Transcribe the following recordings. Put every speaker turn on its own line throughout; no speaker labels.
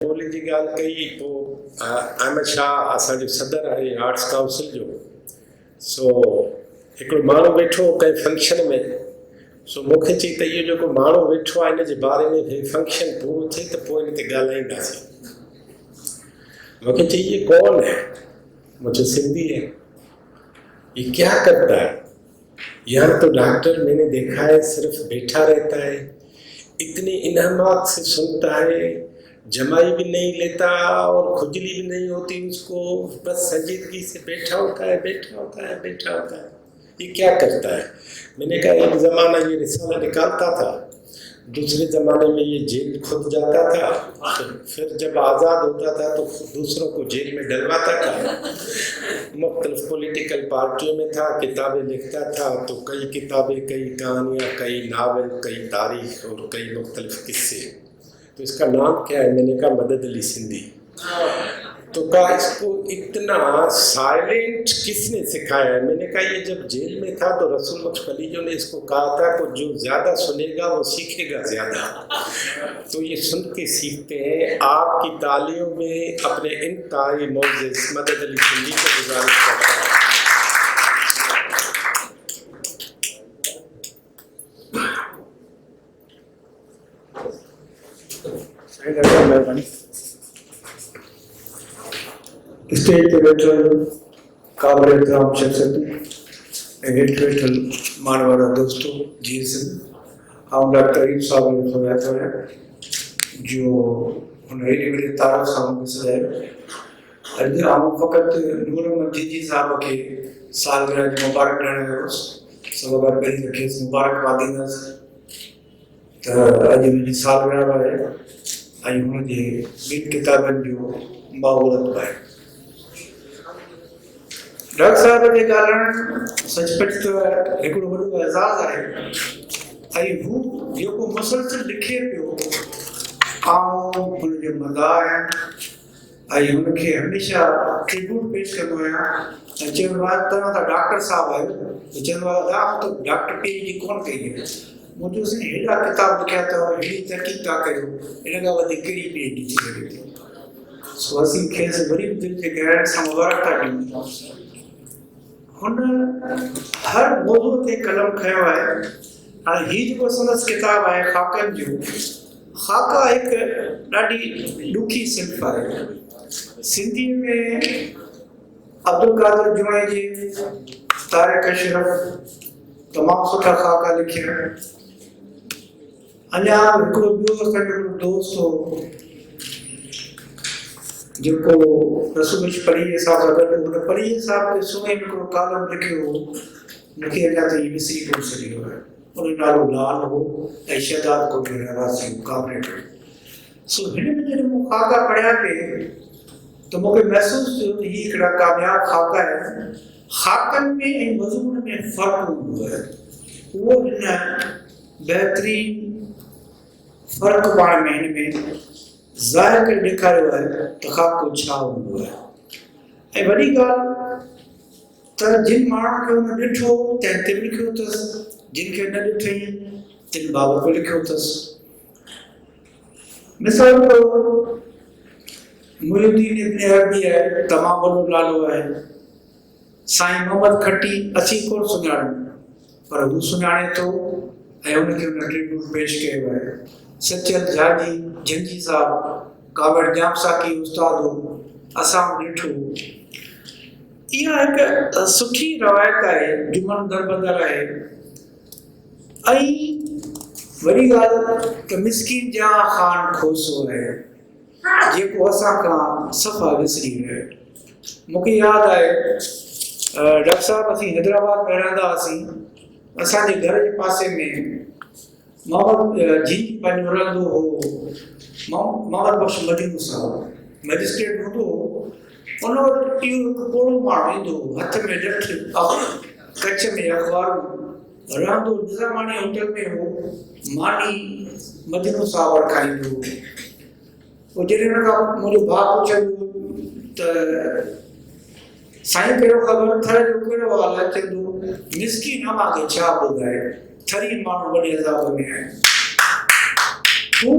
बोली जी ॻाल्हि कई पोइ अहमद शाह असांजो सदर आहे आर्ट्स काउंसिल जो। सो हिकिड़ो माण्हू वेठो कंहिं फंक्शन में, सो मूंखे चई त इहो जेको माण्हू वेठो आहे इन जे बारे में भई फंक्शन पूरो थिए त पोइ इन ते ॻाल्हाईंदासीं। मूंखे चई ये कौन है? मुझे सिंधी है। ये क्या करता है? यार तो डॉक्टर मैंने देखा है सिर्फ बैठा रहता है, इतनी इनामात से सुनता है, जमाई भी नहीं लेता और खुजली भी नहीं होती उसको, बस संजीदगी से बैठा होता है बैठा होता है बैठा होता है। ये क्या करता है? मैंने कहा एक ज़माना ये रिसाला निकालता था, दूसरे ज़माने में ये जेल खुद जाता था, फिर जब आज़ाद होता था तो दूसरों को जेल में डलवाता था। मुख्तलिफ पॉलिटिकल पार्टियों में था, किताबें लिखता था, तो कई किताबें, कई कहानियाँ, कई नावल, कई तारीख और कई मुख्तलिफ किस्से। तो इसका नाम क्या है? मैंने कहा मदद अली सिंधी। तो कहा इसको इतना साइलेंट किसने सिखाया है? मैंने कहा ये जब जेल में था तो रसूल बख्श खलीजो ने इसको कहा था कि जो ज़्यादा सुनेगा वो सीखेगा ज़्यादा। तो ये सुन के सीखते हैं। आपकी तालियों में अपने इंतहाई मोअज़्ज़िज़ मदद अली सिंधी को गुजारिश करता हूँ।
स्टेज पे बैठल काबिल एहतराम शख्सियतूं ऐं हेठि वेठल मानवारा दोस्तों जी सिंध ऐं डॉक्टर ईब साहब ने फरमाया था जो हुन एॾे वॾे तारीफ़ सां मूंखे सॼायो। अॼु आउं फ़क़ति नूर अहमद जी साहब खे सालगिरह जी मुबारक ॾियणु आयो हुउसि। सभु खां पहिरीं त खेसि मुबारकबाद ॾींदुसि त अॼु मुंहिंजी सालगिरह आहे ऐं हुनजे ॿिनि किताबनि जो माहौलत आहे। डॉक्टर साहब जे ॻाल्हाइण सचपच त हिकिड़ो वॾो एज़ाज़ आहे ऐं हू जेको मुसलसल लिखे पियो ऐं हुनजो मज़ा आहे ऐं हुनखे हमेशह ट्रिब्यूट पेश कंदो आहियां ऐं चवंदो आहे तव्हां त डॉक्टर साहब आहियो त चवंदो आहे आउं त डॉक्टर PhD कोन कई आहे, मुंहिंजो साईं हेॾा किताब लिखिया अथव, हेॾी तहक़ीक़ था कयो, इन खां वधीक कहिड़ी PhD थी सघे। सो असीं खेसि वरी बि दिलि जे गहराइण सां मुबारक था ॾियूं। हुन हर मौज़ू ते कलम खयो आहे। हाणे हीउ जेको संदसि किताबु आहे ख़ाकनि जो, ख़ाका हिकु ॾाढी ॾुखी सिंफ़ आहे। सिंधीअ में अब्दुल क़ादिर जुमे जी तारिक अशरफ तमामु सुठा ख़ाका लिखिया। अञा हिकिड़ो ॿियो असांजो दोस्त हो जेको रसूल पढ़ी साहब सां गॾु, हुन पढ़ी साहब खे सुबुह हिकिड़ो कालम लिखियो हो, मूंखे अञा ताईं विसरी कोन सघियो आहे। हुन नालो लाल हो ऐं शहदाद कोट जो रहवासी हो, कामरेड। सो हिन में जॾहिं मूं ख़ाका पढ़िया पिए त मूंखे महसूसु थियो त हीअ हिकिड़ा कामयाबु ख़ाका आहिनि। ख़ाकनि में ऐं मज़मून में फ़र्क़ु हूंदो आहे, उहो हिन बहितरीन फ़र्क़ु पाण में हिन में ज़ाहिर करे ॾेखारियो आहे त ख़ाको छा हूंदो आहे। ऐं वॾी ॻाल्हि त जिन माण्हुनि खे हुन ॾिठो तंहिं ते बि लिखियो अथसि, जिन खे न ॾिठई तिन बाबति बि लिखियो अथसि। मिसाल के तौर मुहिउद्दीन इब्न अरबी आहे, तमामु वॾो नालो आहे। साईं मोहम्मद खट्टी असीं कोन सुञाणूं, पर हू सुञाणे थो ऐं हुनखे हुन ट्रिब्यूट पेश कयो आहे। सचल जानी जंजी साहब कावड़ जाम साकी उस्ताद हो, असां ॾिठो। इहा हिकु सुठी रवायत आहे, जुमन दरबदर आहे। ऐं वॾी ॻाल्हि त मिसकीन जा ख़ान खोसो आहे जेको असां खां सफ़ा विसरी वियो। मूंखे यादि आहे डॉक्टर साहब असीं हैदराबाद में रहंदा हुआसीं। असांजे घर जे पासे में मोहम्मद जी पंहिंजो रहंदो हो, मोहम्मद बख्श मजनू साहब मैजिस्ट्रेट हूंदो हो। उन वटि इहो हिकु कोड़ो माण्हू ईंदो हो, हथ में ॾठ, कच्छ में अख़बारूं, रहंदो निज़ामानी होटल में हो। मानी मजनू साहब वटि खाईंदो हो। पोइ जॾहिं हुन खां मुंहिंजो भाउ पुछंदो त साईं कहिड़ो ख़बर, थर जो कहिड़ो हाल आहे? चवंदो मिसकीन अमां खे छा ॿुधाए, थरी माण्हू वॾे अज़ाब में आहे। हू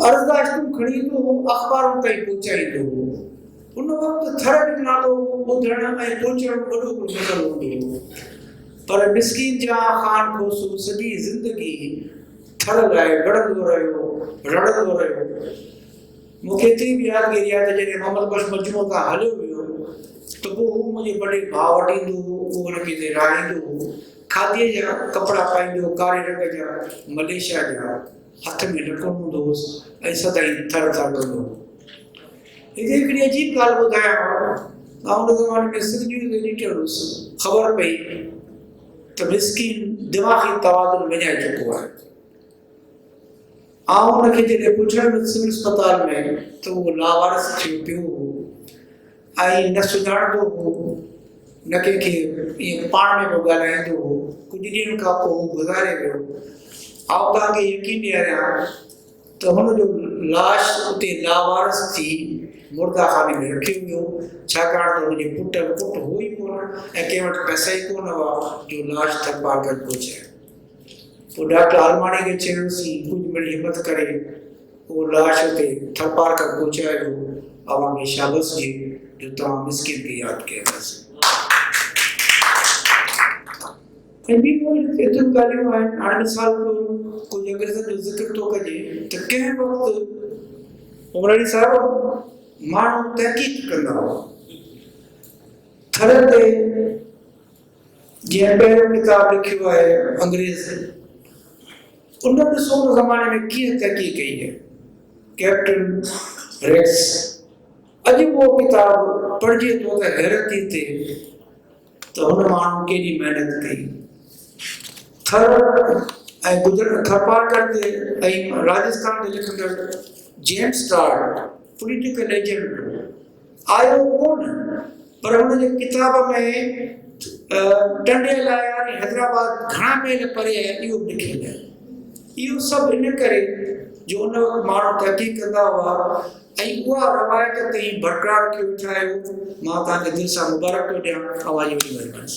अर्ज़दाश्तूं खणी ईंदो हो, अख़बारुनि ताईं पहुचाईंदो हो। उन वक़्तु थर जो नालो ॿुधण ऐं पहुचण वॾो हिकिड़ो मसइलो हूंदो हो। पर मिस्कीन जहां ख़ान खोसो सॼी ज़िंदगी थर लाइ लड़ंदो रहियो, रड़ंदो रहियो। मूंखे एतिरी बि यादगिरी आहे त जॾहिं मोहम्मद बख्श मजमू खां हलियो वियो त पोइ हू मुंहिंजे वॾे भाउ वटि ईंदो हो, उहो हुनखे हिते रहाईंदो हो, खादीअ जा कपिड़ा पाईंदो, कारे रंग जा, मलेशिया जा, हथ में लकुणु हूंदो हुउसि ऐं सदाईं थर थर कंदो हो। हिते हिकिड़ी अजीब ॻाल्हि ॿुधायां, आउं उन ज़माने में सिंध न्यूज़ एडिटर हुउसि। ख़बर पई त मिस्कीन दिमाग़ी तवाज़ुन विञाए चुको आहे। आउं हुनखे जॾहिं पुछण सिविल अस्पताल में त उहो लावारिस थियो पियो हो ऐं न सुञाणंदो हो, न कंहिंखे ईअं पाण में पियो ॻाल्हाईंदो हो। कुझु ॾींहंनि खां पोइ हू गुज़ारे वियो। आउं तव्हांखे यकीन ॾियारियां त हुनजो लाश उते लावारिस थी मुर्दाखाने में रखियो वियो, छाकाणि त हुनजे पुट हो ई कोन ऐं कंहिं वटि पैसा ई कोन हुआ जो लाश थरपार करे पहुचाए। पोइ डॉक्टर आलमाणी खे चयोसीं कुझु मिड़ी हिमत करे उहो लाश उते थरपार करे पहुचायो। अवां खे शाबाशी जो तव्हां मिस्किन खे यादि कयोसीं। ऐं ॿी एतिरियूं ॻाल्हियूं आहिनि। हाणे मिसाल कुझु अंग्रेज़नि जो ज़िक्र थो कजे त कंहिं वक़्तु उमराणी साहिब माण्हू तहक़ीक़ कंदा हुआ थर ते। जीअं पहिरियों किताब लिखियो आहे अंग्रेज़, उन ॾिसो उन ज़माने में कीअं तहक़ीक़ कई है, कैप्टन रेक्स। अॼु उहो किताब पढ़िजे थो त हैरत थी थिए त हुन माण्हू केॾी महिनत कई। थर ऐं थरपार करते ऐं राजस्थान जे लिखंदड़ जेम्स टाड पॉलिटिकल एजेंट आयो कोन, पर हुनजे किताब में टंडियल आहे हैदराबाद घणा मेल परे आहे इहो लिखियलु आहे। इहो सभु इन करे जो उन वक़्तु माण्हू तहक़ीक़ कंदा हुआ ऐं उहा रवायत कई बरक़रार रखी वेठा आहियो। मां तव्हांखे दिलि सां मुबारक थो ॾियां। आवाज़ जी महिरबानी।